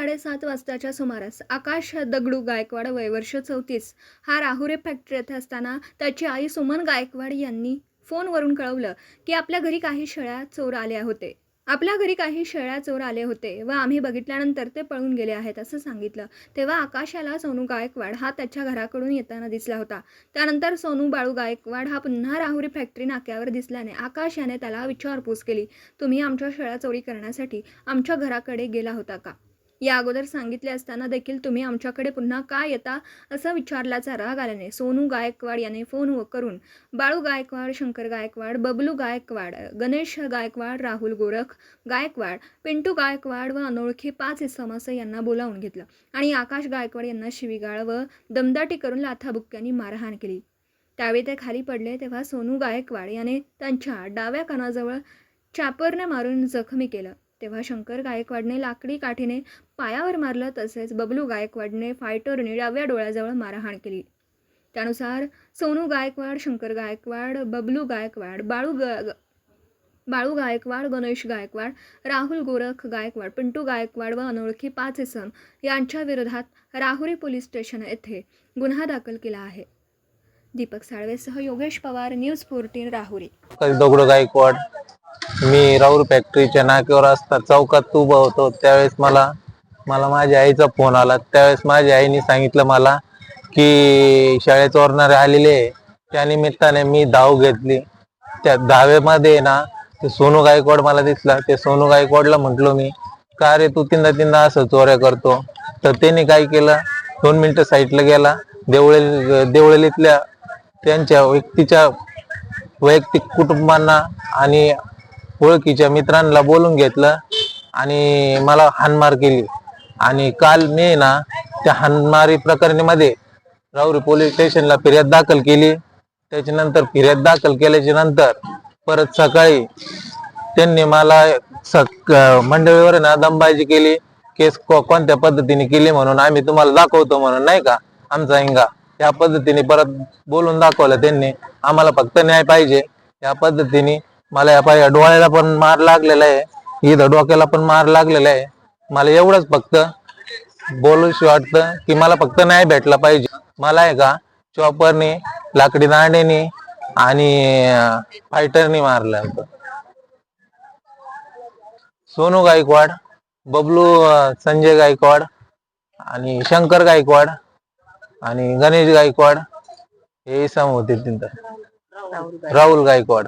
7:30 वाजताच्या सुमारास आकाश दगडू गायकवाड वय वर्ष 34 हा राहुरी फॅक्टरी येथे असताना त्याची आई सुमन गायकवाड यांनी फोनवरून कळवलं की आपल्या घरी काही शेळ्या चोर आले होते व आम्ही बघितल्यानंतर ते पळून गेले आहेत असं सांगितलं। तेव्हा आकाश याला सोनू गायकवाड हा त्याच्या घराकडून येताना दिसला होता। त्यानंतर सोनू बाळू गायकवाड हा पुन्हा राहुरी फॅक्टरी नाक्यावर दिसल्याने आकाश याने त्याला विचारपूस केली, तुम्ही आमच्या शेळ्या चोरी करण्यासाठी आमच्या घराकडे गेला होता का? या अगोदर सांगितले असताना देखील तुम्ही आमच्याकडे पुन्हा का येता असं विचारल्याचा राग आल्याने सोनू गायकवाड याने फोन करून बाळू गायकवाड, शंकर गायकवाड, बबलू गायकवाड, गणेश गायकवाड, राहुल गोरख गायकवाड, पिंटू गायकवाड व अनोळखी 5 इसम यांना बोलावून घेतलं आणि आकाश गायकवाड यांना शिवीगाळ व दमदाटी करून लाथाबुक्क्यांनी मारहाण केली। त्यावेळी ते खाली पडले तेव्हा सोनू गायकवाड याने त्यांच्या डाव्या कानाजवळ चापरने मारून जखमी केलं। तेव्हा शंकर गायकवाडने लाकडी काठीने पायावर मारलं, तसेच बबलू गायकवाडने फायटरने डाव्या डोळ्याजवळ मारहाण केली। त्यानुसार सोनू गायकवाड, शंकर गायकवाड, बबलू गायकवाड, बाळू गायकवाड, गणेश गायकवाड, राहुल गोरख गायकवाड, पिंटू गायकवाड व अनोळखी 5 इसम यांच्या विरोधात राहुरी पोलीस स्टेशन येथे गुन्हा दाखल केला आहे। दीपक साळवेसह योगेश पवार, न्यूज 14 राहुरी। दगडू गायकवाड, मी राहुरी फॅक्टरीच्या नाक्यावर असता चौकात उभा होतो त्यावेळेस मला माझ्या आईचा फोन आला। त्यावेळेस माझ्या आईने सांगितलं मला की शाळेत चोरणारे आलेले, त्या निमित्ताने मी धाव घेतली। त्या धावेमध्ये ना ते सोनू गायकवाड मला दिसला। ते सोनू गायकवाडला म्हटलो मी, का रे तू तीनदा असं चोऱ्या करतो? तर त्यांनी काय केलं, 2 मिनिटं साईडला गेला, देवळलीतल्या त्यांच्या वैयक्तिक कुटुंबांना आणि ओळखीच्या मित्रांना बोलून घेतलं आणि मला हाणमार केली। आणि काल मी ना त्या हाणमारी प्रकरणामध्ये राहुरी पोलीस स्टेशनला फिर्याद दाखल केली। त्याच्यानंतर फिर्याद दाखल केल्याच्या नंतर परत सकाळी त्यांनी मला मंडळीवर ना दमबाजी केली, केस कोणत्या पद्धतीने केली म्हणून आम्ही तुम्हाला दाखवतो म्हणून, नाही का, आमचा हिंगा या पद्धतीने परत बोलून दाखवलं त्यांनी। आम्हाला फक्त न्याय पाहिजे या पद्धतीने मला या डोळ्याला पण मार लागलेला आहे, इथं डोक्याला पण मार लागलेला आहे। मला एवढंच फक्त बोलूशी वाटतं की मला फक्त न्याय भेटला पाहिजे। मला आहे का चॉपरने, लाकडी दांडेने आणि फायटरने मारलं होतं। सोनू गायकवाड, बबलू संजय गायकवाड आणि शंकर गायकवाड आणि गणेश गायकवाड हे इसम होते तिथं, राहुल गायकवाड।